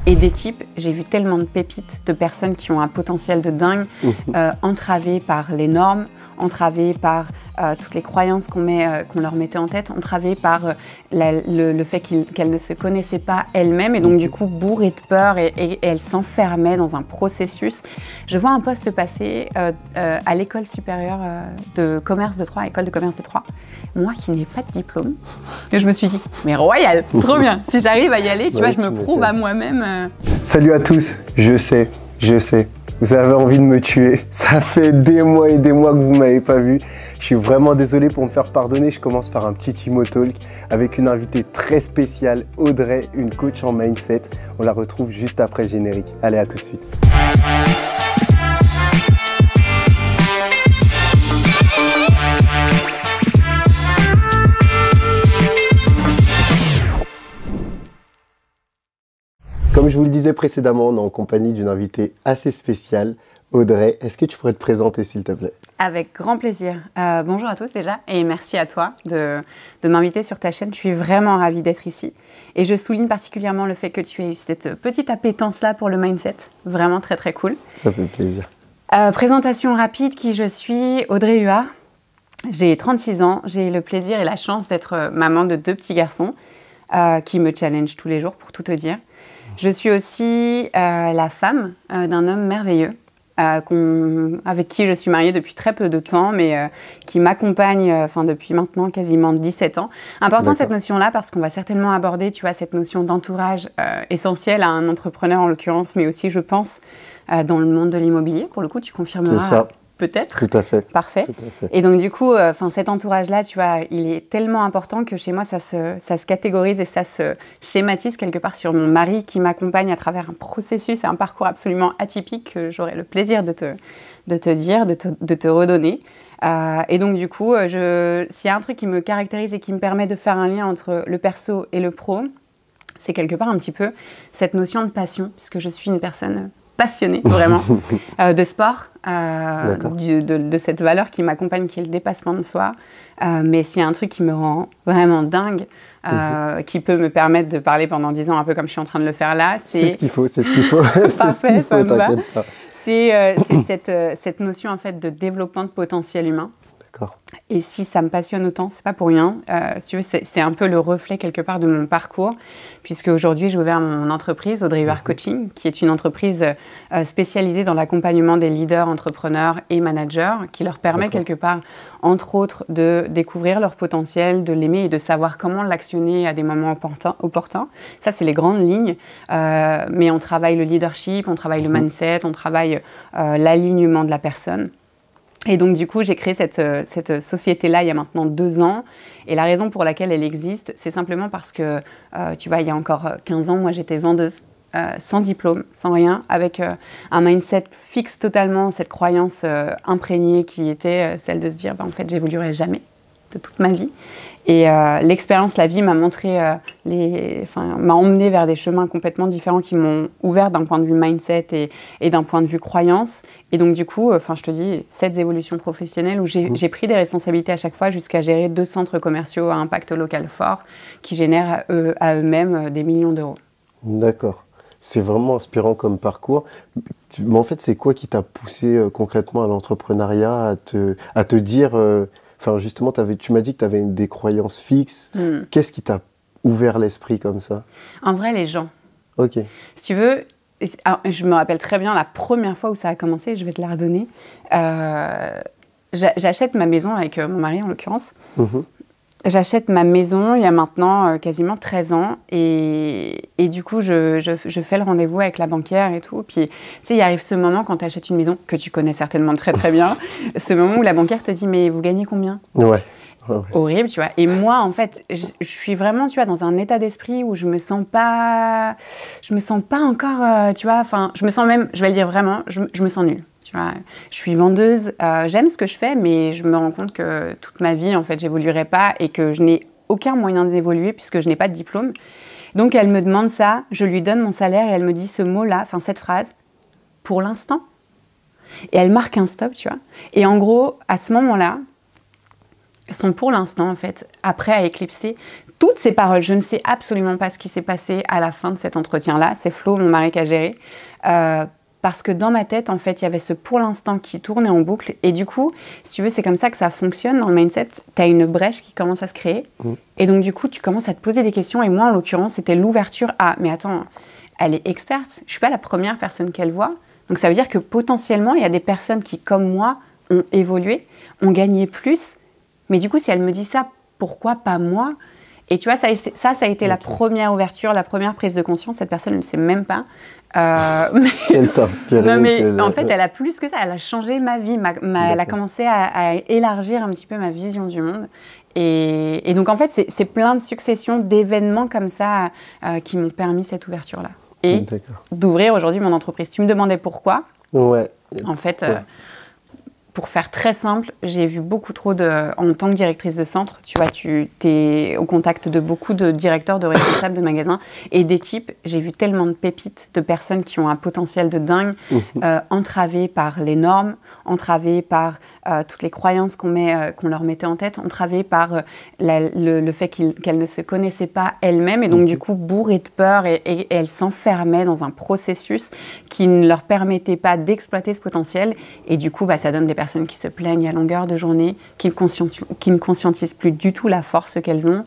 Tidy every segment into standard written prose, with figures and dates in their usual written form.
et d'équipe. J'ai vu tellement de pépites, de personnes qui ont un potentiel de dingue, entravées par les normes, entravées par toutes les croyances qu'on leur mettait en tête, entravées par le fait qu'elles ne se connaissaient pas elles-mêmes et donc du coup bourrées de peur et elles s'enfermaient dans un processus. Je vois un poste passer à l'école supérieure de commerce de Troyes, école de commerce de Troyes. Moi qui n'ai pas de diplôme, et je me suis dit, mais royal, trop bien, si j'arrive à y aller, tu vois, je me prouve à moi-même. Salut à tous, je sais, vous avez envie de me tuer. Ça fait des mois et des mois que vous ne m'avez pas vu. Je suis vraiment désolé. Pour me faire pardonner, je commence par un petit Imo Talk avec une invitée très spéciale, Audrey, une coach en mindset. On la retrouve juste après le générique. Allez, à tout de suite. Comme je vous le disais précédemment, on est en compagnie d'une invitée assez spéciale, Audrey. Est-ce que tu pourrais te présenter, s'il te plaît? Avec grand plaisir. Bonjour à tous déjà et merci à toi de m'inviter sur ta chaîne. Je suis vraiment ravie d'être ici. Et je souligne particulièrement le fait que tu aies eu cette petite appétence-là pour le mindset. Vraiment très très cool. Ça fait plaisir. Présentation rapide, qui je suis, Audrey Huard. J'ai 36 ans. J'ai le plaisir et la chance d'être maman de 2 petits garçons qui me challenge tous les jours, pour tout te dire. Je suis aussi la femme d'un homme merveilleux avec qui je suis mariée depuis très peu de temps, mais qui m'accompagne depuis maintenant quasiment 17 ans. Important cette notion-là parce qu'on va certainement aborder, tu vois, cette notion d'entourage essentielle à un entrepreneur en l'occurrence, mais aussi, je pense, dans le monde de l'immobilier. Pour le coup, tu confirmeras. C'est ça. Peut-être. Tout à fait. Parfait. Tout à fait. Et donc du coup, cet entourage-là, tu vois, il est tellement important que chez moi, ça se catégorise et ça se schématise quelque part sur mon mari qui m'accompagne à travers un processus et un parcours absolument atypique que j'aurai le plaisir de te dire, de te redonner. Et donc du coup, s'il y a un truc qui me caractérise et qui me permet de faire un lien entre le perso et le pro, c'est quelque part un petit peu cette notion de passion, puisque je suis une personne passionnée, vraiment, de sport, de cette valeur qui m'accompagne, qui est le dépassement de soi. Mais s'il y a un truc qui me rend vraiment dingue, qui peut me permettre de parler pendant 10 ans, un peu comme je suis en train de le faire là, c'est ce qu'il faut, c'est ce qu'il faut. Parfait, ça me va. Pas. C'est cette notion en fait de développement de potentiel humain. D'accord. Et si ça me passionne autant, c'est pas pour rien. Si tu veux, c'est un peu le reflet quelque part de mon parcours, puisque aujourd'hui j'ai ouvert mon entreprise, Audrey Huard Coaching, qui est une entreprise spécialisée dans l'accompagnement des leaders, entrepreneurs et managers, qui leur permet quelque part, entre autres, de découvrir leur potentiel, de l'aimer et de savoir comment l'actionner à des moments opportuns. Ça, c'est les grandes lignes. Mais on travaille le leadership, on travaille le mindset, on travaille l'alignement de la personne. Et donc, du coup, j'ai créé cette société-là il y a maintenant 2 ans. Et la raison pour laquelle elle existe, c'est simplement parce que, tu vois, il y a encore 15 ans, moi, j'étais vendeuse, sans diplôme, sans rien, avec un mindset fixe totalement, cette croyance imprégnée qui était celle de se dire, en fait, j'évoluerai jamais de toute ma vie. Et l'expérience, la vie m'a montré, m'a emmenée vers des chemins complètement différents qui m'ont ouvert d'un point de vue mindset et d'un point de vue croyance. Et donc du coup, je te dis, 7 évolutions professionnelles où j'ai pris des responsabilités à chaque fois jusqu'à gérer 2 centres commerciaux à impact local fort qui génèrent à eux-mêmes des millions d'euros. D'accord. C'est vraiment inspirant comme parcours. Mais en fait, c'est quoi qui t'a poussé concrètement à l'entrepreneuriat, à te dire... justement, tu m'as dit que tu avais des croyances fixes. Qu'est-ce qui t'a ouvert l'esprit comme ça? En vrai, les gens. Ok. Si tu veux, alors, je me rappelle très bien la première fois où ça a commencé, je vais te la redonner. J'achète ma maison avec mon mari, en l'occurrence. J'achète ma maison il y a maintenant quasiment 13 ans et du coup, je fais le rendez-vous avec la banquière et tout. Puis, tu sais, il arrive ce moment quand tu achètes une maison, que tu connais certainement très très bien, ce moment où la banquière te dit « mais vous gagnez combien ?» Ouais. Horrible, tu vois. Et moi, en fait, je suis vraiment, tu vois, dans un état d'esprit où je me sens pas encore, tu vois, je me sens même, je vais le dire vraiment, je me sens nulle. Tu vois, je suis vendeuse, j'aime ce que je fais, mais je me rends compte que toute ma vie, en fait, j'évoluerai pas et que je n'ai aucun moyen d'évoluer puisque je n'ai pas de diplôme. Donc, elle me demande ça, je lui donne mon salaire et elle me dit ce mot-là, cette phrase, pour l'instant. Et elle marque un stop, tu vois. Et en gros, à ce moment-là, son pour l'instant, en fait, après a éclipsé toutes ces paroles, je ne sais absolument pas ce qui s'est passé à la fin de cet entretien-là. C'est Flo, mon mari, qui a géré. Parce que dans ma tête, en fait, il y avait ce pour l'instant qui tournait en boucle. Et du coup, si tu veux, c'est comme ça que ça fonctionne dans le mindset. Tu as une brèche qui commence à se créer. Et donc, du coup, tu commences à te poser des questions. Et moi, en l'occurrence, c'était l'ouverture à « mais attends, elle est experte. Je ne suis pas la première personne qu'elle voit. » Donc, ça veut dire que potentiellement, il y a des personnes qui, comme moi, ont évolué, ont gagné plus. Mais du coup, si elle me dit ça, pourquoi pas moi ? Et tu vois, ça a été la première ouverture, la première prise de conscience. Cette personne ne le sait même pas. Qu'elle t'a inspiré. Non, mais en fait, elle a plus que ça. Elle a changé ma vie. Elle a commencé à élargir un petit peu ma vision du monde. Et donc, en fait, c'est plein de successions d'événements comme ça qui m'ont permis cette ouverture-là. Et d'ouvrir aujourd'hui mon entreprise. Tu me demandais pourquoi. Ouais. En fait... Pour faire très simple, j'ai vu beaucoup trop en tant que directrice de centre, tu vois, tu es au contact de beaucoup de directeurs, de responsables de magasins et d'équipes. J'ai vu tellement de pépites, de personnes qui ont un potentiel de dingue, entravées par les normes, entravées par toutes les croyances qu'on leur mettait en tête, entravées par le fait qu'elles ne se connaissaient pas elles-mêmes et donc du coup bourrées de peur et elles s'enfermaient dans un processus qui ne leur permettait pas d'exploiter ce potentiel et du coup ça donne des personnes qui se plaignent à longueur de journée, qui ne conscientisent plus du tout la force qu'elles ont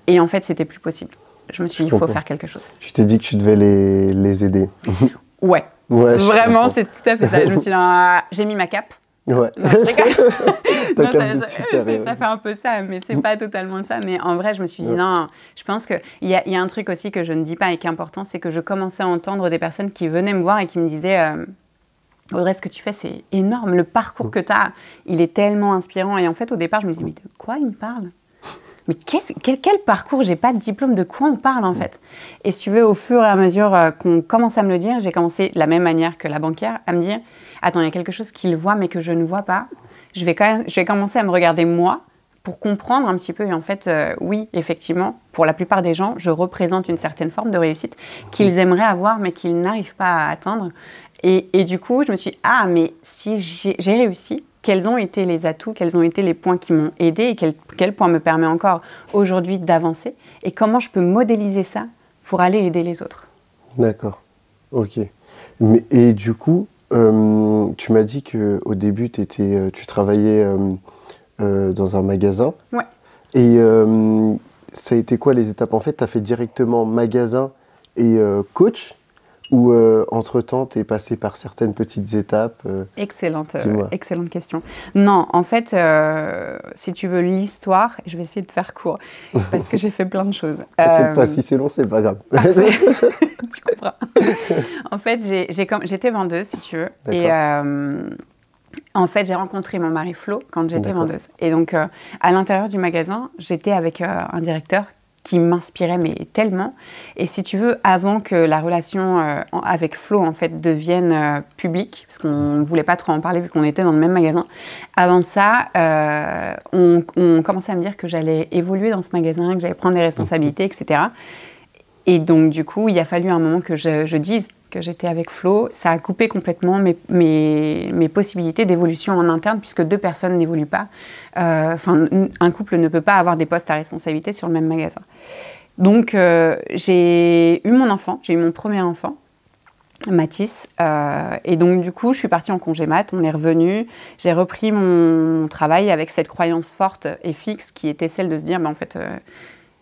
et en fait c'était plus possible. Je me suis dit il faut faire quelque chose. Tu t'es dit que tu devais les aider. Ouais vraiment c'est tout à fait ça. Je me suis dit j'ai mis ma cape. Ouais. Non, ça fait un peu ça, mais c'est pas totalement ça. Mais en vrai, je me suis dit non, je pense qu'il y a un truc aussi que je ne dis pas et qui est important, c'est que je commençais à entendre des personnes qui venaient me voir et qui me disaient Audrey, ce que tu fais, c'est énorme. Le parcours que tu as, il est tellement inspirant. Et en fait, au départ, je me disais mais de quoi il me parle ? Mais quel parcours ? J'ai pas de diplôme, de quoi on parle en fait ? Et si tu veux, au fur et à mesure qu'on commence à me le dire, j'ai commencé de la même manière que la banquière à me dire attends, il y a quelque chose qu'il voit mais que je ne vois pas. Je vais commencer à me regarder moi pour comprendre un petit peu. Et en fait, oui, effectivement, pour la plupart des gens, je représente une certaine forme de réussite qu'ils aimeraient avoir mais qu'ils n'arrivent pas à atteindre. Et du coup, je me suis dit, mais si j'ai réussi, quels ont été les atouts, quels ont été les points qui m'ont aidé et quel point me permet encore aujourd'hui d'avancer et comment je peux modéliser ça pour aller aider les autres. D'accord, ok. Et du coup, tu m'as dit qu'au début, tu travaillais dans un magasin. Ouais. Et ça a été quoi les étapes ? En fait, tu as fait directement magasin et coach ou entre-temps, tu es passé par certaines petites étapes Excellente question. Non, en fait, si tu veux l'histoire, je vais essayer de faire court, parce que j'ai fait plein de choses. T'inquiète pas, si c'est long, c'est pas grave. Tu comprends. En fait, j'étais vendeuse, si tu veux. D'accord. Et en fait, j'ai rencontré mon mari Flo quand j'étais vendeuse. Et donc, à l'intérieur du magasin, j'étais avec un directeur qui m'inspirait mais tellement. Et si tu veux, avant que la relation avec Flo en fait devienne publique, parce qu'on ne voulait pas trop en parler vu qu'on était dans le même magasin, avant ça, on commençait à me dire que j'allais évoluer dans ce magasin, que j'allais prendre des responsabilités, etc. Et donc du coup, il a fallu un moment que je dise que j'étais avec Flo. Ça a coupé complètement mes possibilités d'évolution en interne, puisque deux personnes n'évoluent pas. Un couple ne peut pas avoir des postes à responsabilité sur le même magasin. Donc, j'ai eu mon enfant, j'ai eu mon premier enfant, Mathis. Et donc, du coup, je suis partie en congé mat, on est revenu. J'ai repris mon travail avec cette croyance forte et fixe qui était celle de se dire, en fait,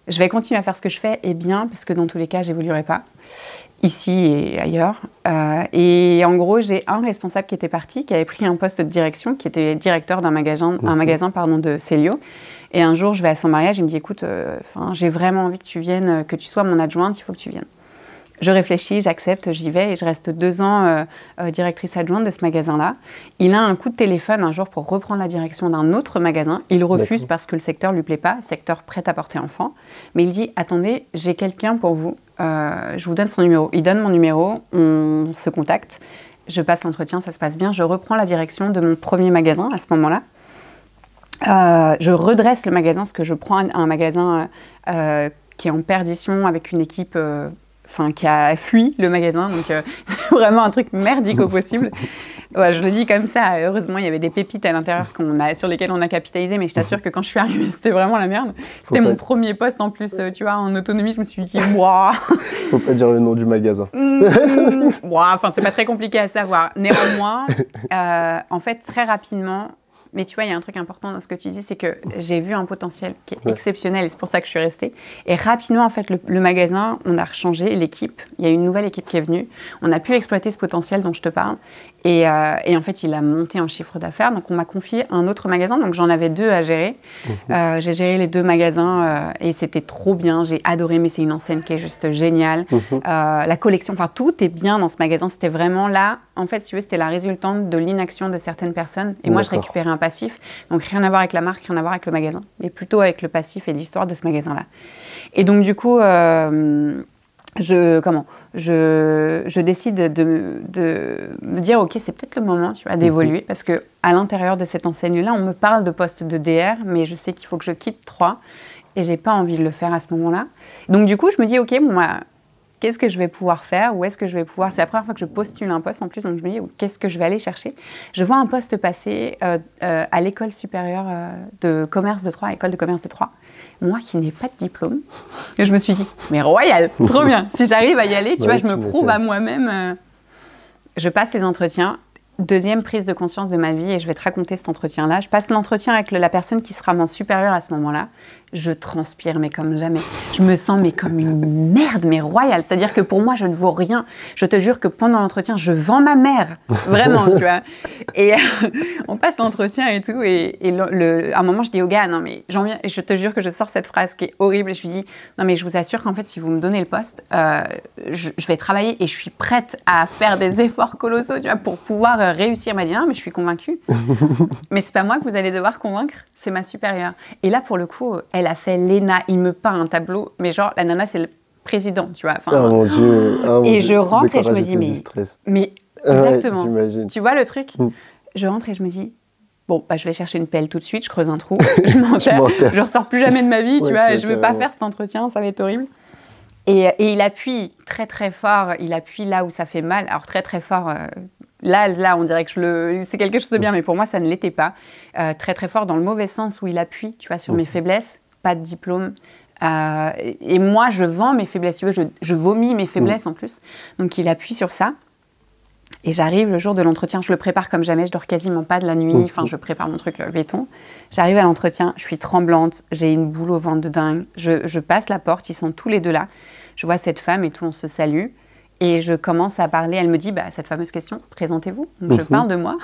je vais continuer à faire ce que je fais et bien, parce que dans tous les cas, je n'évoluerai pas. Ici et ailleurs. Et en gros, j'ai un responsable qui était parti, qui avait pris un poste de direction, qui était directeur d'un magasin, de Célio. Et un jour, je vais à son mariage, il me dit, écoute, j'ai vraiment envie que tu viennes, que tu sois mon adjointe, il faut que tu viennes. Je réfléchis, j'accepte, j'y vais et je reste 2 ans directrice adjointe de ce magasin-là. Il a un coup de téléphone un jour pour reprendre la direction d'un autre magasin. Il refuse parce que le secteur ne lui plaît pas, secteur prêt-à-porter enfant. Mais il dit, attendez, j'ai quelqu'un pour vous, je vous donne son numéro. Il donne mon numéro, on se contacte, je passe l'entretien, ça se passe bien. Je reprends la direction de mon premier magasin à ce moment-là. Je redresse le magasin parce que je prends un magasin qui est en perdition avec une équipe... qui a fui le magasin, donc vraiment un truc merdique au possible. Ouais, je le dis comme ça. Heureusement, il y avait des pépites à l'intérieur sur lesquelles on a capitalisé, mais je t'assure que quand je suis arrivée, c'était vraiment la merde. C'était mon premier poste en plus, tu vois, en autonomie. Je me suis dit, waouh. Faut pas dire le nom du magasin. Enfin, c'est pas très compliqué à savoir. Néanmoins, en fait, très rapidement. Mais tu vois, il y a un truc important dans ce que tu dis, c'est que j'ai vu un potentiel qui est exceptionnel et c'est pour ça que je suis restée. Et rapidement, en fait, le magasin, on a rechangé l'équipe. Il y a une nouvelle équipe qui est venue. On a pu exploiter ce potentiel dont je te parle. Et en fait, il a monté en chiffre d'affaires. Donc, on m'a confié un autre magasin. Donc, j'en avais 2 à gérer. J'ai géré les 2 magasins et c'était trop bien. J'ai adoré, mais c'est une enseigne qui est juste géniale. La collection, enfin, tout est bien dans ce magasin. C'était vraiment là. En fait, si tu veux, c'était la résultante de l'inaction de certaines personnes. Et moi, je récupérais un passif. Donc, rien à voir avec la marque, rien à voir avec le magasin. Mais plutôt avec le passif et l'histoire de ce magasin-là. Et donc, du coup... je décide de me dire, ok, c'est peut-être le moment, tu vois, d'évoluer, parce que à l'intérieur de cette enseigne-là, on me parle de poste de DR, mais je sais qu'il faut que je quitte 3, et j'ai pas envie de le faire à ce moment-là. Donc du coup, je me dis, ok, bon, qu'est-ce que je vais pouvoir faire? Où est-ce que je vais pouvoir... C'est la première fois que je postule un poste en plus, donc je me dis, qu'est-ce que je vais aller chercher? Je vois un poste passer à l'école supérieure de commerce de Troyes, école de commerce de Troyes. Moi qui n'ai pas de diplôme. Et je me suis dit, mais royal, trop bien. Si j'arrive à y aller, tu vois, je me prouve à moi-même. Je passe les entretiens. Deuxième prise de conscience de ma vie, et je vais te raconter cet entretien-là. Je passe l'entretien avec la personne qui sera mon supérieur à ce moment-là. Je transpire, mais comme jamais. Je me sens, mais comme une merde, mais royale. C'est-à-dire que pour moi, je ne vaux rien. Je te jure que pendant l'entretien, je vends ma mère. Vraiment, tu vois. Et on passe l'entretien et tout. Et à un moment, je dis au gars, non, mais j'en viens. Et je te jure que je sors cette phrase qui est horrible. Et je lui dis, non, mais je vous assure qu'en fait, si vous me donnez le poste, je vais travailler et je suis prête à faire des efforts colossaux, tu vois, pour pouvoir réussir. Elle m'a dit, non, mais je suis convaincue. Mais c'est pas moi que vous allez devoir convaincre, c'est ma supérieure. Et là, pour le coup, elle a fait l'ENA. Il me peint un tableau, mais genre, la nana, c'est le président, tu vois. Enfin, oh mon Dieu. Oh et mon je Dieu. rentre et je me dis, mais exactement. J'imagine. Tu vois le truc? Je rentre et je me dis, bon, je vais chercher une pelle tout de suite, je creuse un trou, je m'enterre, je ressors plus jamais de ma vie, tu vois, je veux pas faire cet entretien, ça va être horrible. Et il appuie très très fort, il appuie là où ça fait mal, alors très très fort, là on dirait que c'est quelque chose de bien, mais pour moi ça ne l'était pas, très très fort dans le mauvais sens où il appuie, tu vois, sur mes faiblesses, pas de diplôme, et moi je vends mes faiblesses, tu vois, je vomis mes faiblesses en plus, donc il appuie sur ça. Et j'arrive le jour de l'entretien, je le prépare comme jamais, je dors quasiment pas de la nuit, enfin je prépare mon truc béton. J'arrive à l'entretien, je suis tremblante, j'ai une boule au ventre de dingue, je passe la porte, ils sont tous les deux là, je vois cette femme et tout, on se salue, et je commence à parler, elle me dit, cette fameuse question, présentez-vous, donc je parle de moi.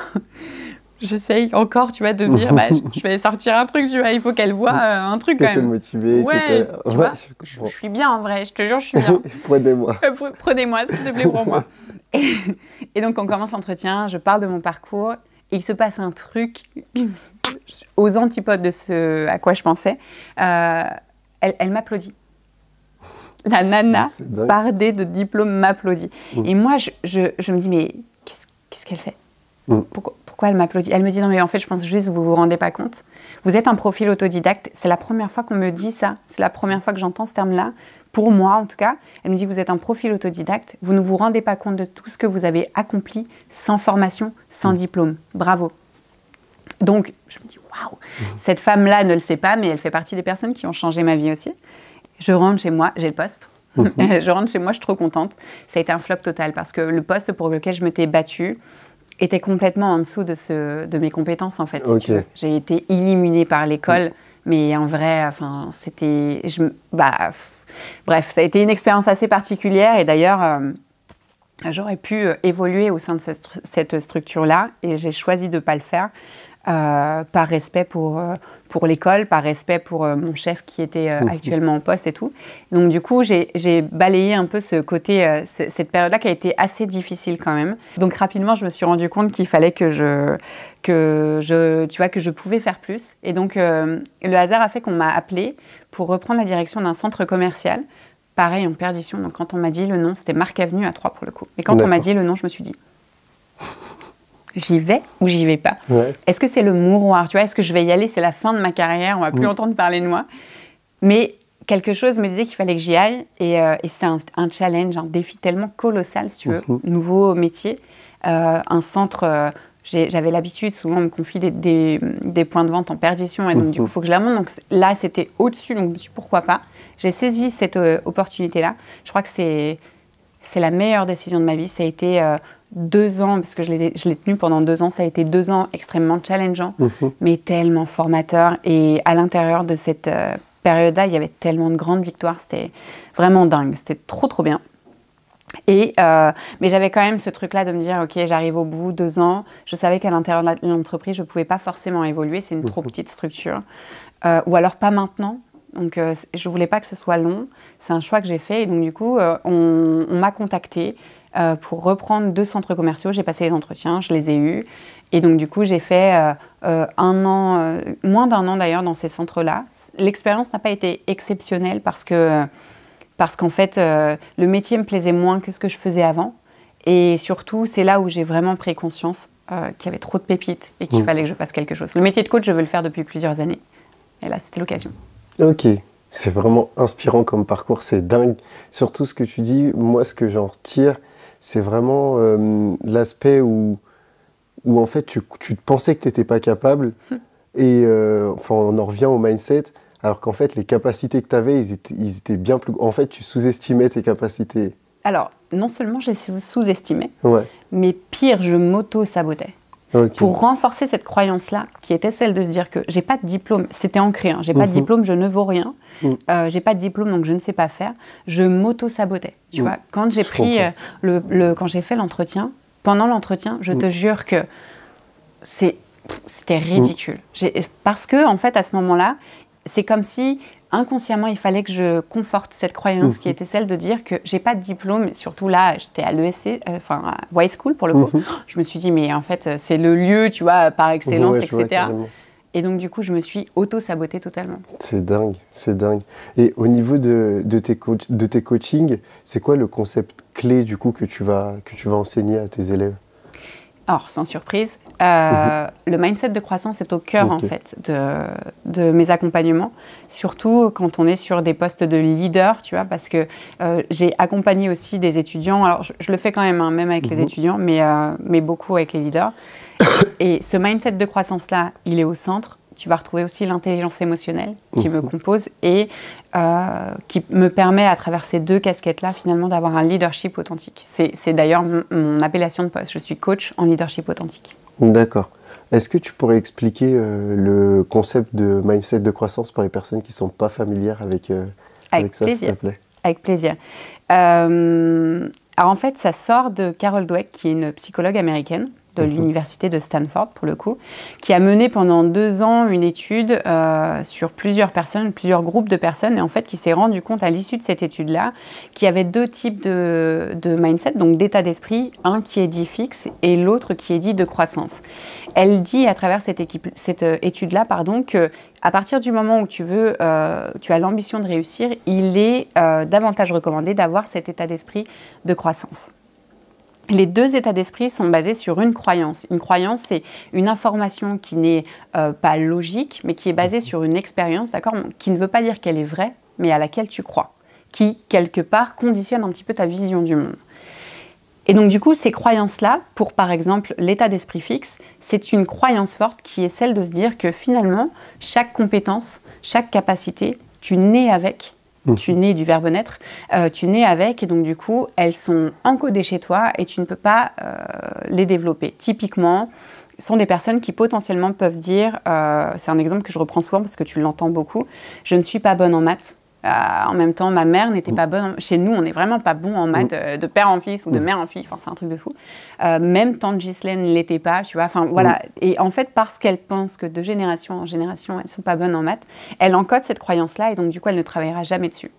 J'essaye encore, tu vois, de me dire, je vais sortir un truc, tu vois, il faut qu'elle voit un truc quand même. Que t'es motivée, ouais, tu vois, je suis bien en vrai, je te jure, je suis bien. Prenez-moi. Prenez-moi, s'il te plaît, pour moi. Et donc, on commence l'entretien, je parle de mon parcours, et il se passe un truc aux antipodes de ce à quoi je pensais. Elle m'applaudit. La nana, bardée de diplôme, m'applaudit. Et moi, je me dis, mais qu'est-ce qu'elle fait? Pourquoi elle m'applaudit? Elle me dit, non, mais en fait, je pense juste que vous ne vous rendez pas compte. Vous êtes un profil autodidacte. C'est la première fois qu'on me dit ça. C'est la première fois que j'entends ce terme-là. Pour moi, en tout cas, elle me dit, vous êtes un profil autodidacte. Vous ne vous rendez pas compte de tout ce que vous avez accompli sans formation, sans diplôme. Bravo. Donc, je me dis, waouh, cette femme-là ne le sait pas, mais elle fait partie des personnes qui ont changé ma vie aussi. Je rentre chez moi, j'ai le poste. Je rentre chez moi, je suis trop contente. Ça a été un flop total parce que le poste pour lequel je m'étais battue était complètement en dessous de mes compétences, en fait. Si tu veux. J'ai été éliminée par l'école, mais en vrai, enfin, c'était... bref, ça a été une expérience assez particulière et d'ailleurs, j'aurais pu évoluer au sein de cette structure-là et j'ai choisi de ne pas le faire par respect pour l'école, par respect pour mon chef qui était actuellement en poste et tout. Donc du coup, j'ai balayé un peu ce côté, cette période-là qui a été assez difficile quand même. Donc rapidement, je me suis rendu compte qu'il fallait que je pouvais faire plus. Et donc, le hasard a fait qu'on m'a appelée pour reprendre la direction d'un centre commercial. Pareil, en perdition. Donc quand on m'a dit le nom, c'était Marc Avenue à Troyes pour le coup. Et quand on m'a dit le nom, je me suis dit... J'y vais ou j'y vais pas? Est-ce que c'est le mouroir? Tu vois, est-ce que je vais y aller? C'est la fin de ma carrière, on va plus entendre parler de moi. Mais quelque chose me disait qu'il fallait que j'y aille. Et c'est un challenge, un défi tellement colossal, si tu veux. Nouveau métier, un centre... J'avais l'habitude, souvent on me confie des points de vente en perdition et donc du coup il faut que je la monte. Donc là c'était au-dessus, donc je me suis dit pourquoi pas. J'ai saisi cette opportunité-là. Je crois que c'est la meilleure décision de ma vie. Ça a été 2 ans, parce que je l'ai tenu pendant 2 ans, ça a été 2 ans extrêmement challengeants, mais tellement formateurs. Et à l'intérieur de cette période-là, il y avait tellement de grandes victoires, c'était vraiment dingue, c'était trop bien. Mais j'avais quand même ce truc-là de me dire, ok, j'arrive au bout, 2 ans. Je savais qu'à l'intérieur de l'entreprise, je ne pouvais pas forcément évoluer. C'est une trop petite structure. Ou alors pas maintenant. Donc, je ne voulais pas que ce soit long. C'est un choix que j'ai fait. Et donc, du coup, on m'a contacté pour reprendre 2 centres commerciaux. J'ai passé les entretiens, je les ai eus. Et donc, du coup, j'ai fait 1 an, moins d'1 an d'ailleurs, dans ces centres-là. L'expérience n'a pas été exceptionnelle parce qu'en fait, le métier me plaisait moins que ce que je faisais avant. Et surtout, c'est là où j'ai vraiment pris conscience qu'il y avait trop de pépites et qu'il fallait que je fasse quelque chose. Le métier de coach, je veux le faire depuis plusieurs années. Et là, c'était l'occasion. Ok, c'est vraiment inspirant comme parcours, c'est dingue. Surtout ce que tu dis, moi, ce que j'en retire, c'est vraiment l'aspect où en fait, tu pensais que tu n'étais pas capable. Et enfin, on en revient au mindset. Alors qu'en fait, les capacités que tu avais, ils étaient bien plus... En fait, tu sous-estimais tes capacités. Alors, non seulement je sous-estimais, mais pire, je m'auto-sabotais. Pour renforcer cette croyance-là, qui était celle de se dire que j'ai pas de diplôme, c'était ancré, hein, j'ai pas de diplôme, je ne vaux rien, j'ai pas de diplôme, donc je ne sais pas faire, je m'auto-sabotais. Tu vois, quand j'ai quand j'ai fait l'entretien, pendant l'entretien, je te jure que c'était ridicule. Parce que, en fait, à ce moment-là, c'est comme si inconsciemment il fallait que je conforte cette croyance qui était celle de dire que j'ai pas de diplôme. Surtout là, j'étais à l'ESC, enfin à Y School pour le coup. Je me suis dit mais en fait c'est le lieu, tu vois, par excellence, etc. Et donc du coup je me suis auto-sabotée totalement. C'est dingue, c'est dingue. Et au niveau de tes coachings, c'est quoi le concept clé du coup que tu vas enseigner à tes élèves? Alors sans surprise, le mindset de croissance est au cœur en fait de mes accompagnements, surtout quand on est sur des postes de leader, tu vois, parce que j'ai accompagné aussi des étudiants. Alors je le fais quand même, hein, même avec les étudiants, mais beaucoup avec les leaders. Et ce mindset de croissance là, il est au centre. Tu vas retrouver aussi l'intelligence émotionnelle qui me compose et qui me permet, à travers ces 2 casquettes-là, finalement, d'avoir un leadership authentique. C'est d'ailleurs mon appellation de poste. Je suis coach en leadership authentique. D'accord. Est-ce que tu pourrais expliquer le concept de mindset de croissance pour les personnes qui ne sont pas familières avec ça, s'il te plaît? Avec plaisir. Alors en fait, ça sort de Carol Dweck, qui est une psychologue américaine de l'université de Stanford, pour le coup, qui a mené pendant 2 ans une étude sur plusieurs personnes, plusieurs groupes de personnes, et en fait qui s'est rendu compte à l'issue de cette étude-là qu'il y avait 2 types de mindset, donc d'état d'esprit, un qui est dit fixe et l'autre qui est dit de croissance. Elle dit à travers cette étude-là, que à partir du moment où tu as l'ambition de réussir, il est davantage recommandé d'avoir cet état d'esprit de croissance. Les 2 états d'esprit sont basés sur une croyance. Une croyance, c'est une information qui n'est pas logique, mais qui est basée sur une expérience, d'accord, qui ne veut pas dire qu'elle est vraie, mais à laquelle tu crois, qui, quelque part, conditionne un petit peu ta vision du monde. Et donc, du coup, ces croyances-là, pour par exemple l'état d'esprit fixe, c'est une croyance forte qui est celle de se dire que finalement, chaque compétence, chaque capacité, tu nais avec. Tu nais du verbe naître, tu nais avec, et donc du coup, elles sont encodées chez toi et tu ne peux pas les développer. Typiquement, ce sont des personnes qui potentiellement peuvent dire, c'est un exemple que je reprends souvent parce que tu l'entends beaucoup, je ne suis pas bonne en maths. En même temps, ma mère n'était pas bonne. Chez nous, on n'est vraiment pas bon en maths de père en fils ou de mère en fille. Enfin, c'est un truc de fou. Même tante Ghislaine ne l'était pas, tu vois. Enfin, voilà. Et en fait, parce qu'elle pense que de génération en génération, elles ne sont pas bonnes en maths, elle encode cette croyance-là et donc, du coup, elle ne travaillera jamais dessus.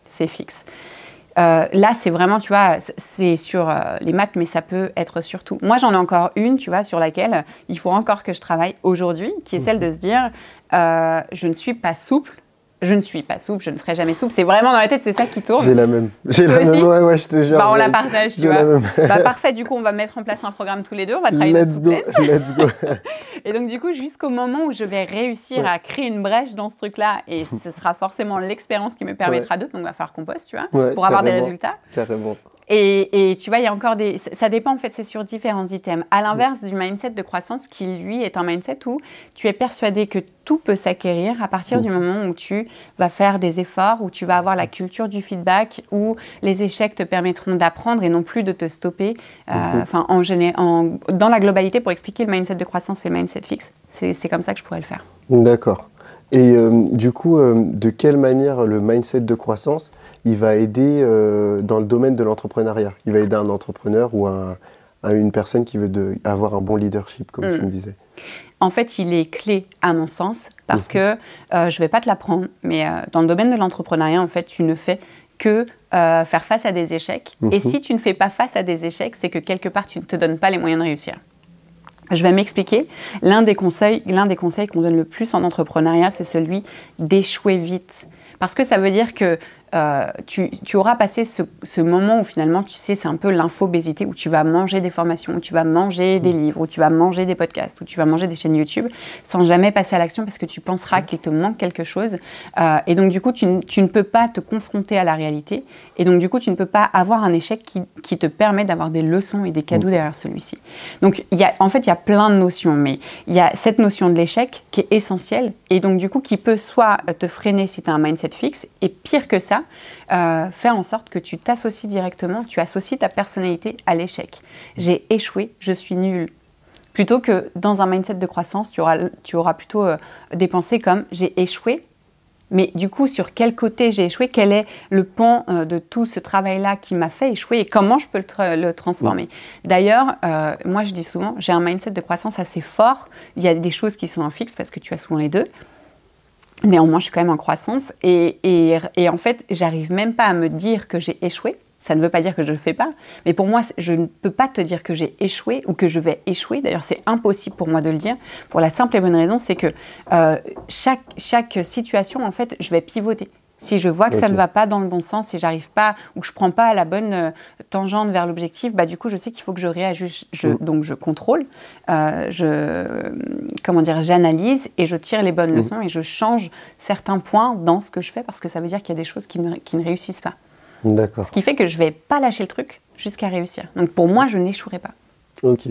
C'est fixe. Là, c'est vraiment, tu vois, c'est sur les maths, mais ça peut être sur tout. Moi, j'en ai encore une, tu vois, sur laquelle il faut encore que je travaille aujourd'hui, qui est celle de se dire, je ne suis pas souple, Je ne suis pas souple, je ne serai jamais souple. C'est vraiment dans la tête, c'est ça qui tourne. J'ai la même. J'ai la même, ouais, je te jure. Bah, on la partage, tu vois. Bah, parfait, du coup, on va mettre en place un programme tous les deux. On va travailler Let's go, let's go. Et donc, du coup, jusqu'au moment où je vais réussir à créer une brèche dans ce truc-là, et ce sera forcément l'expérience qui me permettra donc il va falloir qu'on poste, tu vois, pour avoir des résultats. Carrément. Et tu vois, il y a encore des... Ça dépend, en fait, c'est sur différents items. À l'inverse du mindset de croissance qui, lui, est un mindset où tu es persuadé que tout peut s'acquérir à partir du moment où tu vas faire des efforts, où tu vas avoir la culture du feedback, où les échecs te permettront d'apprendre et non plus de te stopper. Dans la globalité, pour expliquer le mindset de croissance et le mindset fixe, c'est comme ça que je pourrais le faire. D'accord. Et du coup, de quelle manière le mindset de croissance, il va aider dans le domaine de l'entrepreneuriat? Il va aider un entrepreneur ou à une personne qui veut avoir un bon leadership, comme tu me disais. En fait, il est clé, à mon sens, parce que, je ne vais pas te l'apprendre, mais dans le domaine de l'entrepreneuriat, en fait, tu ne fais que faire face à des échecs. Et si tu ne fais pas face à des échecs, c'est que quelque part, tu ne te donnes pas les moyens de réussir. Je vais m'expliquer. L'un des conseils qu'on donne le plus en entrepreneuriat, c'est celui d'échouer vite. Parce que ça veut dire que tu auras passé ce moment où finalement, tu sais, c'est un peu l'infobésité, où tu vas manger des formations, où tu vas manger des livres, où tu vas manger des podcasts, où tu vas manger des chaînes YouTube, sans jamais passer à l'action parce que tu penseras qu'il te manque quelque chose. Et donc, du coup, tu ne peux pas te confronter à la réalité. Et donc, du coup, tu ne peux pas avoir un échec qui te permet d'avoir des leçons et des cadeaux derrière celui-ci. Donc, en fait, il y a plein de notions, mais il y a cette notion de l'échec qui est essentielle et donc, du coup, qui peut soit te freiner si tu as un mindset fixe, et pire que ça, faire en sorte que tu t'associes directement, tu associes ta personnalité à l'échec. J'ai échoué, je suis nulle. Plutôt que dans un mindset de croissance, tu auras plutôt des pensées comme j'ai échoué, mais du coup, sur quel côté j'ai échoué? Quel est le pan de tout ce travail-là qui m'a fait échouer et comment je peux le transformer? D'ailleurs, moi je dis souvent, j'ai un mindset de croissance assez fort. Il y a des choses qui sont en fixe parce que tu as souvent les deux. Néanmoins, je suis quand même en croissance et en fait, j'arrive même pas à me dire que j'ai échoué. Ça ne veut pas dire que je ne le fais pas, mais pour moi, je ne peux pas te dire que j'ai échoué ou que je vais échouer. D'ailleurs, c'est impossible pour moi de le dire, pour la simple et bonne raison, c'est que chaque situation, en fait, je vais pivoter. Si je vois que ça ne va pas dans le bon sens, si j'arrive pas ou que je prends pas la bonne tangente vers l'objectif, bah du coup je sais qu'il faut que je réajuste. Donc je contrôle, j'analyse et je tire les bonnes leçons et je change certains points dans ce que je fais parce que ça veut dire qu'il y a des choses qui ne réussissent pas. D'accord. Ce qui fait que je vais pas lâcher le truc jusqu'à réussir. Donc pour moi, je n'échouerai pas. Ok.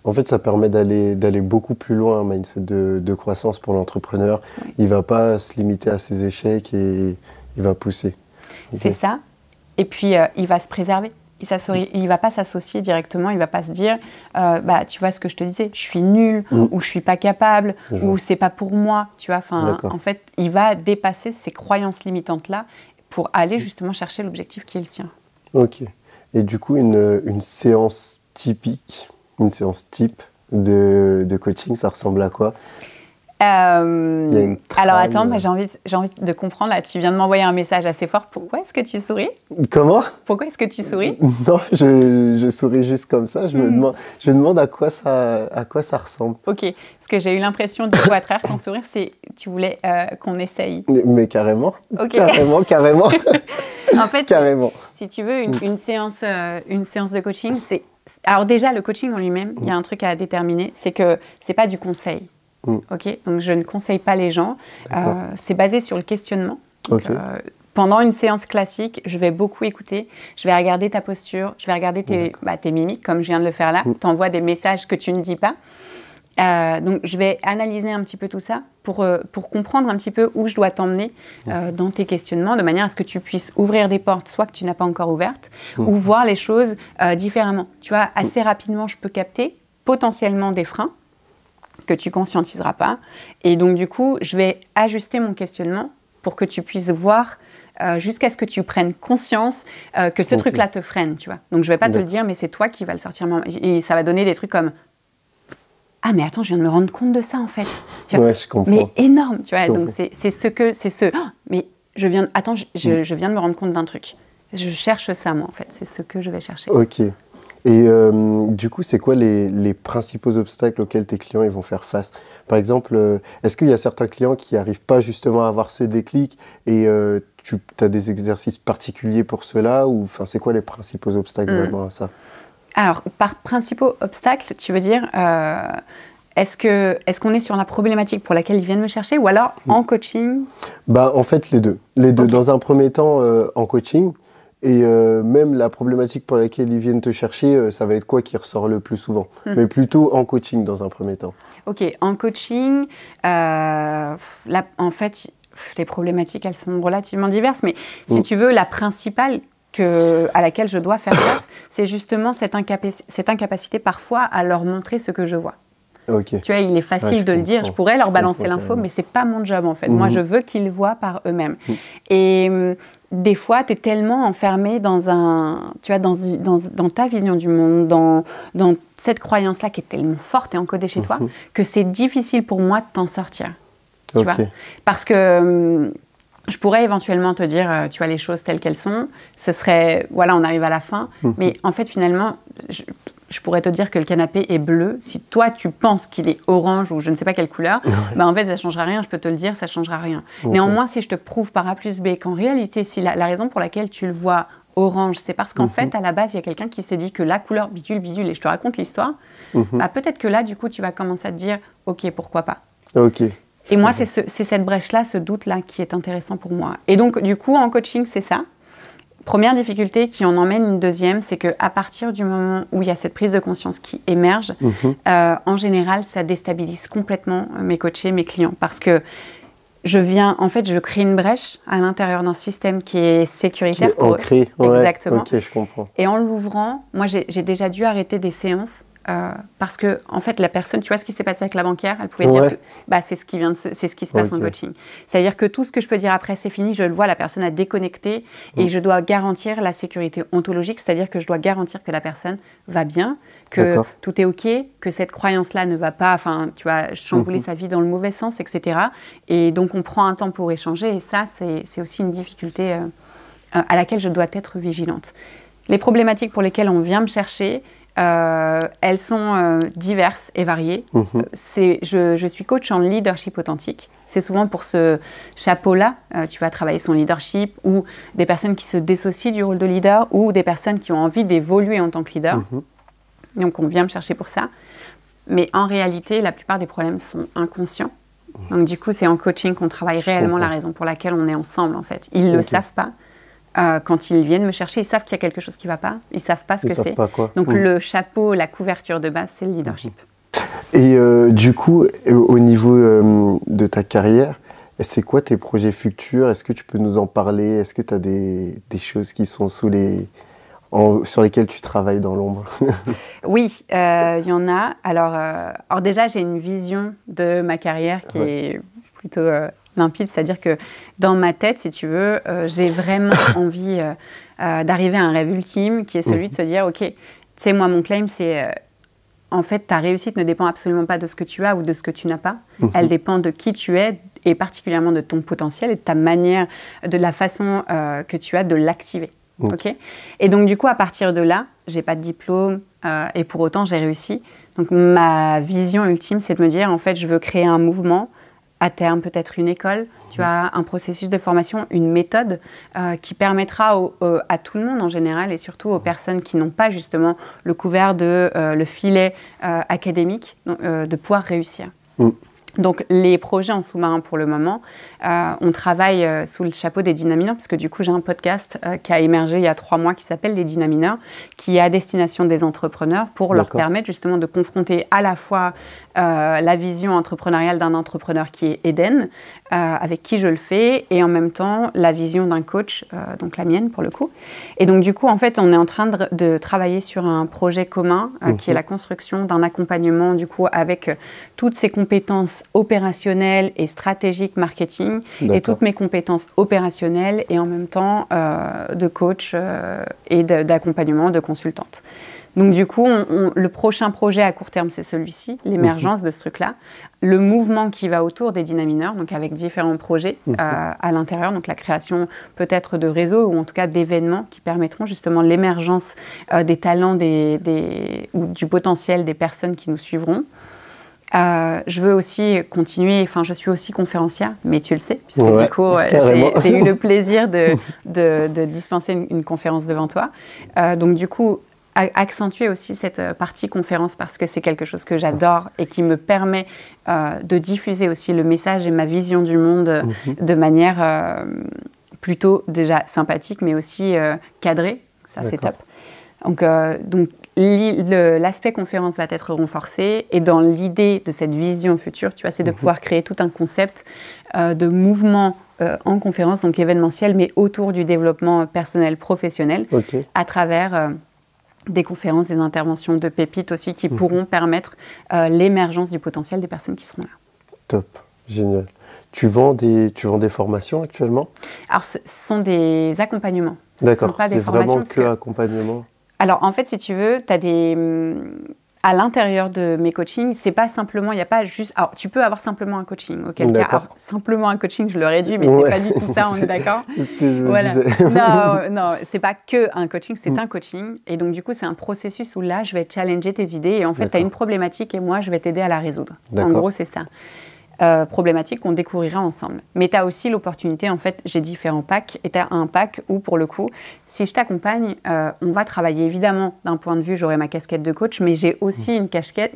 En fait, ça permet d'aller beaucoup plus loin, un mindset de croissance pour l'entrepreneur. Oui. Il ne va pas se limiter à ses échecs et il va pousser. Okay. C'est ça. Et puis, il va se préserver. Il ne va pas s'associer directement. Il ne va pas se dire, tu vois ce que je te disais, je suis nulle ou je ne suis pas capable ou c'est pas pour moi. Tu vois, en fait, il va dépasser ces croyances limitantes-là pour aller justement chercher l'objectif qui est le sien. Ok. Et du coup, une séance typique, une séance type de coaching, ça ressemble à quoi? Alors attends, j'ai envie de comprendre. Là, tu viens de m'envoyer un message assez fort. Pourquoi est-ce que tu souris? Comment? Pourquoi est-ce que tu souris? Non, je souris juste comme ça. Je me demande à quoi ça ressemble. Ok, parce que j'ai eu l'impression du coup à travers ton sourire, tu voulais qu'on essaye. Mais carrément. Okay. Carrément. En fait, carrément. Si tu veux une séance de coaching, c'est... Alors déjà, le coaching en lui-même, il y a un truc à déterminer, c'est que c'est pas du conseil. Ok, donc je ne conseille pas les gens. C'est basé sur le questionnement. Donc, pendant une séance classique, je vais beaucoup écouter. Je vais regarder ta posture, je vais regarder tes mimiques, comme je viens de le faire là. Tu envoies des messages que tu ne dis pas. Donc, je vais analyser un petit peu tout ça pour comprendre un petit peu où je dois t'emmener dans tes questionnements, de manière à ce que tu puisses ouvrir des portes, soit que tu n'as pas encore ouvertes, ou voir les choses différemment. Tu vois, assez rapidement, je peux capter potentiellement des freins que tu conscientiseras pas. Et donc, du coup, je vais ajuster mon questionnement pour que tu puisses voir jusqu'à ce que tu prennes conscience que ce truc-là te freine, tu vois. Donc, je vais pas te le dire, mais c'est toi qui vas le sortir. Et ça va donner des trucs comme « Ah, mais attends, je viens de me rendre compte de ça, en fait. » Ouais, je comprends. Mais énorme, tu vois. Donc, mais je viens de me rendre compte d'un truc. Je cherche ça, moi, en fait. C'est ce que je vais chercher. Ok. Et du coup, c'est quoi les principaux obstacles auxquels tes clients ils vont faire face? Par exemple, est-ce qu'il y a certains clients qui n'arrivent pas justement à avoir ce déclic et tu as des exercices particuliers pour cela? Ou c'est quoi les principaux obstacles vraiment à ça? Alors, par principaux obstacles, tu veux dire, est-ce qu'on est sur la problématique pour laquelle ils viennent me chercher ou alors en coaching? En fait, les deux. Les deux. Okay. Dans un premier temps, en coaching. Et même la problématique pour laquelle ils viennent te chercher, ça va être quoi qui ressort le plus souvent? Mais plutôt en coaching dans un premier temps. Ok, en coaching, là, en fait, les problématiques, elles sont relativement diverses. Mais si tu veux, la principale à laquelle je dois faire face, c'est justement cette incapacité parfois à leur montrer ce que je vois. Okay. Tu vois, il est facile de le dire, je pourrais leur balancer l'info, mais c'est pas mon job en fait. Moi, je veux qu'ils voient par eux-mêmes. Et des fois, tu es tellement enfermé dans ta vision du monde, dans cette croyance-là qui est tellement forte et encodée chez toi, que c'est difficile pour moi de t'en sortir. Tu vois ? Parce que je pourrais éventuellement te dire, tu vois, les choses telles qu'elles sont. Ce serait, voilà, on arrive à la fin. Mais en fait, finalement, je pourrais te dire que le canapé est bleu. Si toi, tu penses qu'il est orange ou je ne sais pas quelle couleur, en fait, ça ne changera rien. Je peux te le dire, ça ne changera rien. Néanmoins, si je te prouve par A plus B qu'en réalité, si la raison pour laquelle tu le vois orange, c'est parce qu'en fait, à la base, il y a quelqu'un qui s'est dit que la couleur bidule, et je te raconte l'histoire, peut-être que là, du coup, tu vas commencer à te dire, OK, pourquoi pas. Et moi, c'est cette brèche-là, ce doute-là qui est intéressant pour moi. Et donc, du coup, en coaching, c'est ça. Première difficulté qui en emmène une deuxième, c'est qu'à partir du moment où il y a cette prise de conscience qui émerge, en général, ça déstabilise complètement mes coachés, mes clients. Parce que je crée une brèche à l'intérieur d'un système qui est sécuritaire pour ancré, eux. Exactement. Ok, je comprends. Et en l'ouvrant, moi, j'ai déjà dû arrêter des séances parce que, en fait, la personne, tu vois ce qui s'est passé avec la banquière, elle pouvait dire que c'est ce qui se passe en coaching. C'est-à-dire que tout ce que je peux dire après, c'est fini, je le vois, la personne a déconnecté et je dois garantir la sécurité ontologique, c'est-à-dire que je dois garantir que la personne va bien, que tout est OK, que cette croyance-là ne va pas, chambouler sa vie dans le mauvais sens, etc. Et donc, on prend un temps pour échanger et ça, c'est aussi une difficulté à laquelle je dois être vigilante. Les problématiques pour lesquelles on vient me chercher, elles sont diverses et variées. Je suis coach en leadership authentique. C'est souvent pour ce chapeau-là, tu vas travailler son leadership ou des personnes qui se dissocient du rôle de leader ou des personnes qui ont envie d'évoluer en tant que leader. Donc, on vient me chercher pour ça. Mais en réalité, la plupart des problèmes sont inconscients. Donc, du coup, c'est en coaching qu'on travaille réellement la raison pour laquelle on est ensemble, en fait. Ils ne le savent pas. Quand ils viennent me chercher, ils savent qu'il y a quelque chose qui ne va pas. Ils ne savent pas ce que c'est. Donc, le chapeau, la couverture de base, c'est le leadership. Et du coup, au niveau de ta carrière, c'est quoi tes projets futurs? Est-ce que tu peux nous en parler? Est-ce que tu as des choses qui sont sur lesquelles tu travailles dans l'ombre? Oui, il y en a. Alors déjà, j'ai une vision de ma carrière qui est plutôt limpide, c'est-à-dire que dans ma tête, si tu veux, j'ai vraiment envie d'arriver à un rêve ultime qui est celui de se dire, OK, tu sais, moi, mon claim, c'est en fait, ta réussite ne dépend absolument pas de ce que tu as ou de ce que tu n'as pas. Elle dépend de qui tu es et particulièrement de ton potentiel et de ta manière, de la façon que tu as de l'activer. Okay. Et donc, du coup, à partir de là, j'ai pas de diplôme et pour autant, j'ai réussi. Donc, ma vision ultime, c'est de me dire, en fait, je veux créer un mouvement, à terme, peut-être une école, tu as un processus de formation, une méthode qui permettra à tout le monde en général et surtout aux personnes qui n'ont pas justement le couvert le filet académique, de pouvoir réussir. Donc, les projets en sous-marin pour le moment, on travaille sous le chapeau des Dynamineurs, parce que du coup, j'ai un podcast qui a émergé il y a 3 mois qui s'appelle Les Dynamineurs, qui est à destination des entrepreneurs pour leur permettre justement de confronter à la fois la vision entrepreneuriale d'un entrepreneur qui est Eden, avec qui je le fais, et en même temps la vision d'un coach, donc la mienne pour le coup. Et donc du coup, en fait, on est en train de travailler sur un projet commun qui est la construction d'un accompagnement du coup avec toutes ces compétences opérationnelles et stratégiques marketing et toutes mes compétences opérationnelles et en même temps de coach et d'accompagnement, de consultante. Donc du coup, le prochain projet à court terme, c'est celui-ci, l'émergence de ce truc-là. Le mouvement qui va autour des dynamineurs, donc avec différents projets à l'intérieur, donc la création peut-être de réseaux ou en tout cas d'événements qui permettront justement l'émergence des talents ou du potentiel des personnes qui nous suivront. Je veux aussi continuer, enfin je suis aussi conférencière, mais tu le sais, puisque du coup j'ai eu le plaisir de dispenser une conférence devant toi. Donc du coup, accentuer aussi cette partie conférence parce que c'est quelque chose que j'adore et qui me permet de diffuser aussi le message et ma vision du monde de manière plutôt déjà sympathique, mais aussi cadrée. Ça, c'est top. Donc l'aspect conférence va être renforcé et dans l'idée de cette vision future, tu vois, c'est de pouvoir créer tout un concept de mouvement en conférence, donc événementiel, mais autour du développement personnel, professionnel, à travers des conférences, des interventions de pépites aussi qui pourront permettre l'émergence du potentiel des personnes qui seront là. Top, génial. Tu vends des formations actuellement? Alors, ce sont des accompagnements. D'accord, c'est vraiment que accompagnement. Alors, en fait, si tu veux, tu as à l'intérieur de mes coachings, c'est pas simplement, il n'y a pas juste... Alors, tu peux avoir simplement un coaching, auquel cas, alors, simplement un coaching, je le réduis, mais c'est pas du tout ça, on est d'accord? C'est ce que je me disais. Non, c'est pas que un coaching, c'est un coaching. Et donc, du coup, c'est un processus où là, je vais challenger tes idées et en fait, tu as une problématique et moi, je vais t'aider à la résoudre. En gros, c'est ça. Problématique qu'on découvrira ensemble. Mais tu as aussi l'opportunité, en fait, j'ai différents packs, et tu as un pack où, pour le coup, si je t'accompagne, on va travailler évidemment d'un point de vue, j'aurai ma casquette de coach, mais j'ai aussi une casquette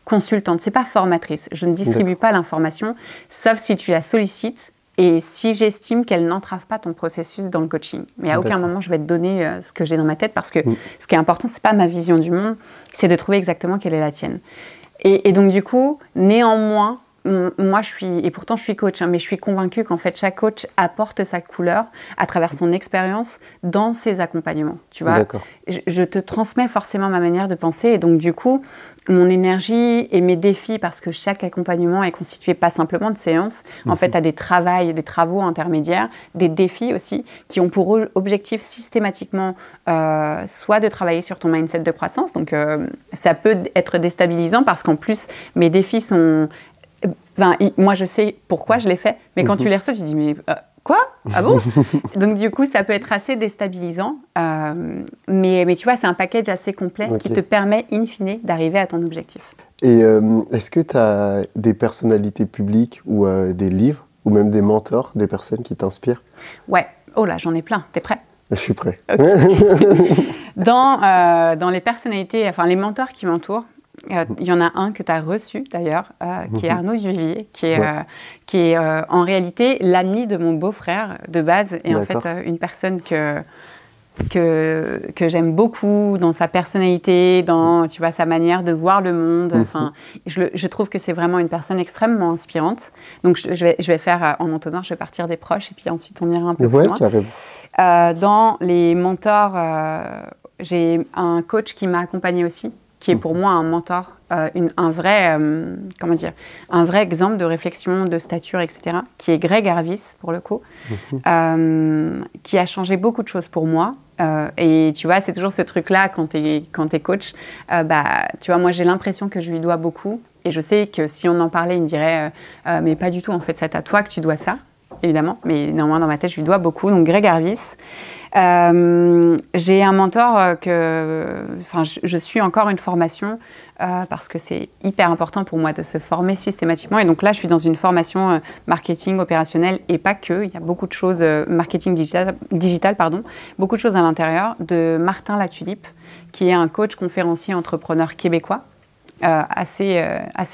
consultante. C'est pas formatrice. Je ne distribue pas l'information, sauf si tu la sollicites et si j'estime qu'elle n'entrave pas ton processus dans le coaching. Mais à aucun moment, je vais te donner ce que j'ai dans ma tête parce que ce qui est important, c'est pas ma vision du monde, c'est de trouver exactement quelle est la tienne. Et donc, du coup, néanmoins, moi, et pourtant je suis coach, mais je suis convaincue qu'en fait chaque coach apporte sa couleur à travers son expérience dans ses accompagnements. Tu vois, je te transmets forcément ma manière de penser et donc du coup, mon énergie et mes défis, parce que chaque accompagnement est constitué pas simplement de séances, en fait, tu as des travaux intermédiaires, des défis aussi, qui ont pour objectif systématiquement soit de travailler sur ton mindset de croissance, donc ça peut être déstabilisant parce qu'en plus, mes défis sont... Enfin, moi, je sais pourquoi je l'ai fait, mais quand tu les reçois, tu te dis, mais quoi? Ah bon? Donc, du coup, ça peut être assez déstabilisant. Mais tu vois, c'est un package assez complet qui te permet, in fine, d'arriver à ton objectif. Et est-ce que tu as des personnalités publiques ou des livres, ou même des mentors, des personnes qui t'inspirent? Ouais. Oh là, j'en ai plein. T'es prêt? Je suis prêt. Dans les personnalités, enfin, les mentors qui m'entourent, il y en a un que tu as reçu d'ailleurs, qui est Arnaud Duvivier, qui est en réalité l'ami de mon beau-frère de base, et en fait une personne que j'aime beaucoup dans sa personnalité, dans tu vois, sa manière de voir le monde. Enfin, je trouve que c'est vraiment une personne extrêmement inspirante. Donc je vais faire en entonnoir, je vais partir des proches et puis ensuite on ira un peu plus loin. Carrément. Dans les mentors, j'ai un coach qui m'a accompagnée aussi, qui est pour moi un mentor, un vrai exemple de réflexion, de stature, etc., qui est Greg Harvis, pour le coup, qui a changé beaucoup de choses pour moi. Et tu vois, c'est toujours ce truc-là, quand t'es coach, tu vois, moi, j'ai l'impression que je lui dois beaucoup. Et je sais que si on en parlait, il me dirait mais pas du tout, en fait, c'est à toi que tu dois ça, évidemment. Mais néanmoins, dans ma tête, je lui dois beaucoup. Donc, Greg Harvis. J'ai un mentor je suis encore une formation parce que c'est hyper important pour moi de se former systématiquement. Et donc là, je suis dans une formation marketing opérationnel et pas que. Il y a beaucoup de choses, marketing digital, beaucoup de choses à l'intérieur, de Martin Latulippe, qui est un coach conférencier entrepreneur québécois. Assez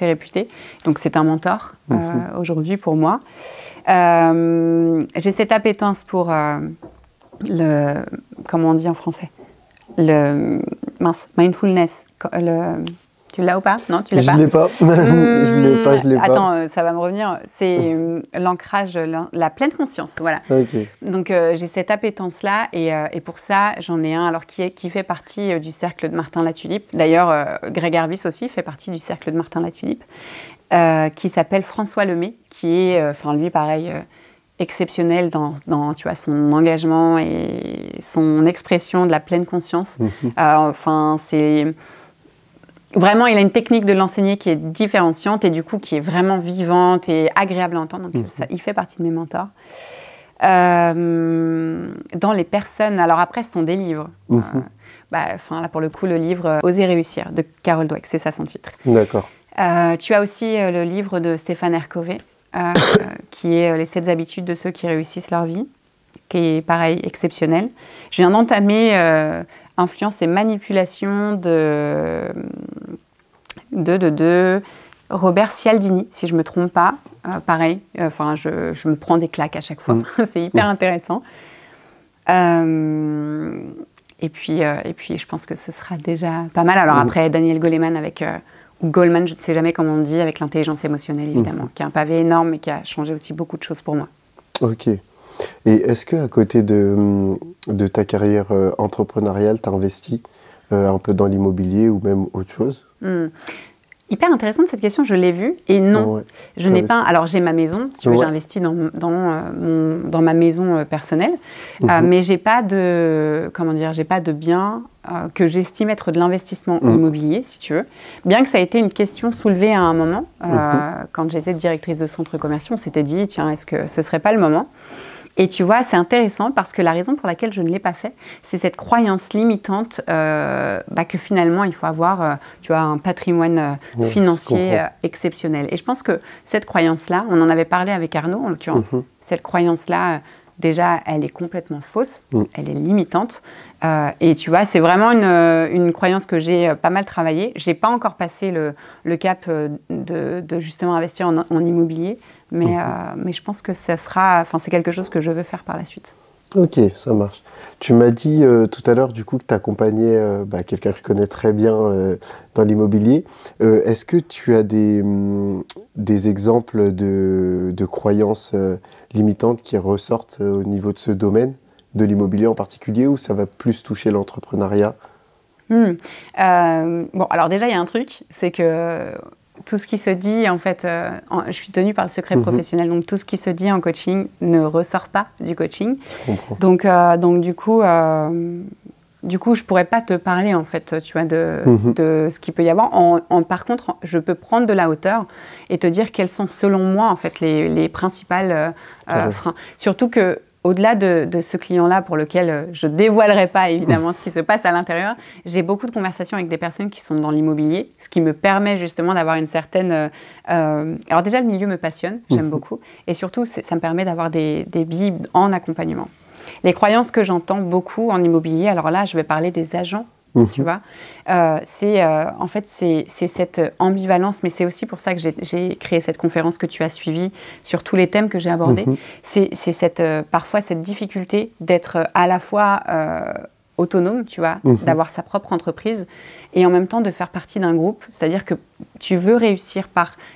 réputé. Donc, c'est un mentor aujourd'hui pour moi. J'ai cette appétence pour comment on dit en français? Mindfulness. Tu l'as ou pas? Non, tu l'as pas? Je l'ai pas. Je l'ai pas. Attends, ça va me revenir. C'est l'ancrage, la pleine conscience, voilà. Donc, j'ai cette appétence-là et pour ça, j'en ai un alors qui fait partie du cercle de Martin Latulippe. D'ailleurs, Greg Harvis aussi fait partie du cercle de Martin Latulippe, qui s'appelle François Lemay, qui est, lui, pareil, exceptionnel dans tu vois, son engagement et son expression de la pleine conscience. Enfin, c'est... Vraiment, il a une technique de l'enseigner qui est différenciante et du coup qui est vraiment vivante et agréable à entendre. Donc, il fait partie de mes mentors. Dans les personnes... Alors après, ce sont des livres. Là, pour le coup, le livre « Oser réussir » de Carol Dweck, c'est ça son titre. D'accord. Tu as aussi le livre de Stéphane Hercové, qui est « Les 7 habitudes de ceux qui réussissent leur vie », qui est pareil, exceptionnel. Je viens d'entamer... Influence et manipulation de Robert Cialdini, si je ne me trompe pas. Pareil, je me prends des claques à chaque fois. C'est hyper intéressant. Et puis, je pense que ce sera déjà pas mal. Alors après, Daniel Goleman ou Goleman, je ne sais jamais comment on dit, avec l'intelligence émotionnelle, évidemment, qui est un pavé énorme et qui a changé aussi beaucoup de choses pour moi. Ok. Et est-ce qu'à côté de ta carrière entrepreneuriale, tu as investi un peu dans l'immobilier ou même autre chose? Hyper intéressante cette question, je l'ai vue. Et non, je n'ai pas... Alors j'ai ma maison, si tu veux, j'ai investi dans ma maison personnelle, mais j'ai pas de... Comment dire? J'ai pas de biens que j'estime être de l'investissement immobilier, si tu veux. Bien que ça a été une question soulevée à un moment, quand j'étais directrice de centre commercial, on s'était dit, tiens, est-ce que ce serait pas le moment? Et tu vois, c'est intéressant parce que la raison pour laquelle je ne l'ai pas fait, c'est cette croyance limitante que finalement, il faut avoir tu vois, un patrimoine financier exceptionnel. Et je pense que cette croyance-là, on en avait parlé avec Arnaud en l'occurrence, cette croyance-là, déjà, elle est complètement fausse, elle est limitante. Et tu vois, c'est vraiment une croyance que j'ai pas mal travaillée. Je n'ai pas encore passé le cap de justement investir en immobilier. Mais je pense que c'est quelque chose que je veux faire par la suite. Ok, ça marche. Tu m'as dit tout à l'heure du coup que tu accompagnais quelqu'un que je connais très bien dans l'immobilier. Est-ce que tu as des exemples de croyances limitantes qui ressortent au niveau de ce domaine, de l'immobilier en particulier, ou ça va plus toucher l'entrepreneuriat? Alors déjà, il y a un truc, c'est que... Tout ce qui se dit, en fait, je suis tenue par le secret professionnel, donc tout ce qui se dit en coaching ne ressort pas du coaching. Je comprends. Donc du coup, je pourrais pas te parler, en fait, tu vois, de ce qu'il peut y avoir. Par contre, je peux prendre de la hauteur et te dire quels sont, selon moi, en fait, les principales freins. Surtout que au-delà de ce client-là pour lequel je ne dévoilerai pas évidemment ce qui se passe à l'intérieur, j'ai beaucoup de conversations avec des personnes qui sont dans l'immobilier, ce qui me permet justement d'avoir une certaine... Alors déjà, le milieu me passionne, j'aime beaucoup, et surtout, ça me permet d'avoir des billes en accompagnement. Les croyances que j'entends beaucoup en immobilier, alors là, je vais parler des agents, tu vois, en fait, c'est cette ambivalence, mais c'est aussi pour ça que j'ai créé cette conférence que tu as suivie sur tous les thèmes que j'ai abordés. C'est parfois cette difficulté d'être à la fois autonome, tu vois, d'avoir sa propre entreprise et en même temps de faire partie d'un groupe. C'est-à-dire que tu veux réussir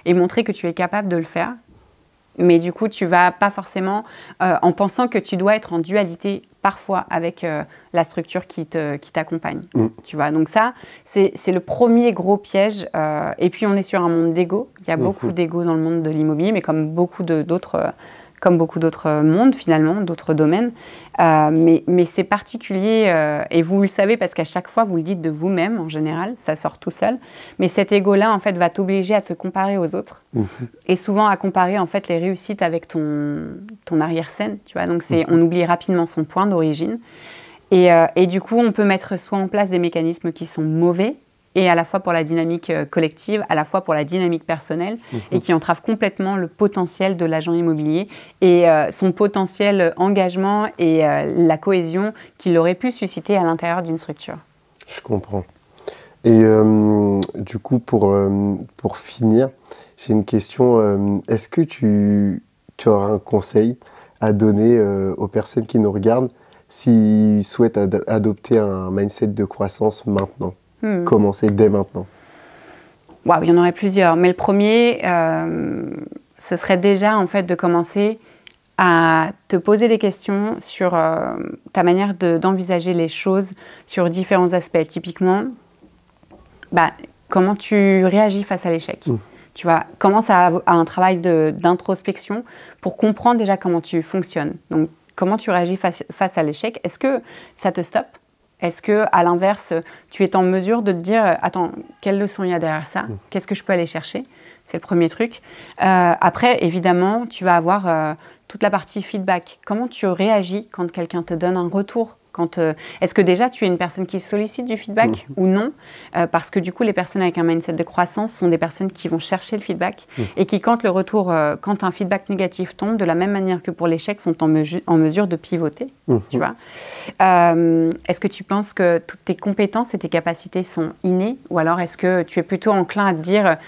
et montrer que tu es capable de le faire, mais du coup, tu vas pas forcément en pensant que tu dois être en dualité parfois avec la structure qui t'accompagne. Tu vois, donc ça, c'est le premier gros piège. Et puis, on est sur un monde d'ego. Il y a beaucoup d'ego dans le monde de l'immobilier, mais comme beaucoup d'autres mondes, finalement, d'autres domaines. Mais c'est particulier, et vous le savez parce qu'à chaque fois, vous le dites de vous-même, en général, ça sort tout seul. Mais cet ego-là, en fait, va t'obliger à te comparer aux autres. Et souvent à comparer, en fait, les réussites avec ton arrière-scène, tu vois. Donc, on oublie rapidement son point d'origine. Et du coup, on peut mettre soit en place des mécanismes qui sont mauvais, et à la fois pour la dynamique collective, à la fois pour la dynamique personnelle, et qui entrave complètement le potentiel de l'agent immobilier et son potentiel engagement et la cohésion qu'il aurait pu susciter à l'intérieur d'une structure. Je comprends. Et du coup, pour finir, j'ai une question. Est-ce que tu auras un conseil à donner aux personnes qui nous regardent s'ils souhaitent adopter un mindset de croissance maintenant? Commencer dès maintenant. Waouh, il y en aurait plusieurs. Mais le premier, ce serait déjà en fait de commencer à te poser des questions sur ta manière d'envisager les choses sur différents aspects. Typiquement, comment tu réagis face à l'échec. Tu vois, commence à un travail d'introspection pour comprendre déjà comment tu fonctionnes. Donc, comment tu réagis face à l'échec. Est-ce que ça te stoppe? Est-ce que, à l'inverse, tu es en mesure de te dire « Attends, quelle leçon il y a derrière ça? Qu'est-ce que je peux aller chercher ?» C'est le premier truc. Après, évidemment, tu vas avoir toute la partie feedback. Comment tu réagis quand quelqu'un te donne un retour? Est-ce que déjà tu es une personne qui sollicite du feedback ou non? Parce que du coup, les personnes avec un mindset de croissance sont des personnes qui vont chercher le feedback et qui, quand un feedback négatif tombe, de la même manière que pour l'échec, sont en mesure de pivoter. Tu vois. Est-ce que tu penses que toutes tes compétences et tes capacités sont innées, ou alors est-ce que tu es plutôt enclin à te dire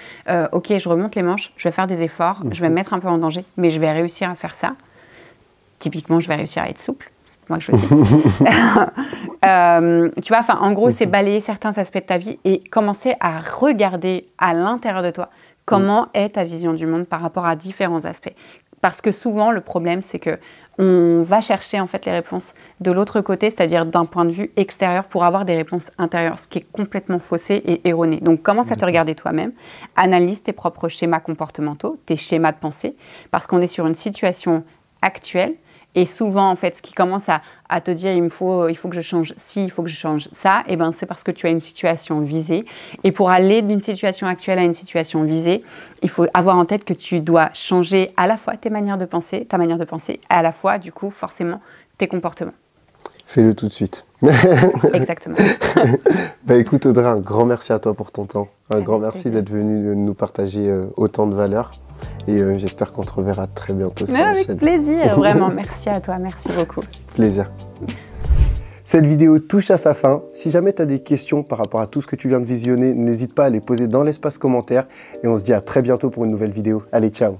ok, je remonte les manches, je vais faire des efforts, je vais me mettre un peu en danger, mais je vais réussir à faire ça. Typiquement, je vais réussir à être souple. Moi que je dis. Tu vois, en gros, c'est balayer certains aspects de ta vie et commencer à regarder à l'intérieur de toi comment est ta vision du monde par rapport à différents aspects. Parce que souvent, le problème, c'est que on va chercher en fait les réponses de l'autre côté, c'est-à-dire d'un point de vue extérieur pour avoir des réponses intérieures, ce qui est complètement faussé et erroné. Donc, commence à te regarder toi-même, analyse tes propres schémas comportementaux, tes schémas de pensée, parce qu'on est sur une situation actuelle. Et souvent, en fait, ce qui commence à te dire il faut que je change ci, il faut que je change ça, et ben c'est parce que tu as une situation visée. Et pour aller d'une situation actuelle à une situation visée, il faut avoir en tête que tu dois changer à la fois ta manière de penser, et à la fois, du coup, forcément, tes comportements. Fais-le tout de suite. Exactement. Bah écoute Audrey, un grand merci à toi pour ton temps. Un grand merci d'être venu nous partager autant de valeurs. Et j'espère qu'on te reverra très bientôt sur la chaîne. Avec plaisir, vraiment. Merci à toi, merci beaucoup. Plaisir. Cette vidéo touche à sa fin. Si jamais tu as des questions par rapport à tout ce que tu viens de visionner, n'hésite pas à les poser dans l'espace commentaire. Et on se dit à très bientôt pour une nouvelle vidéo. Allez, ciao!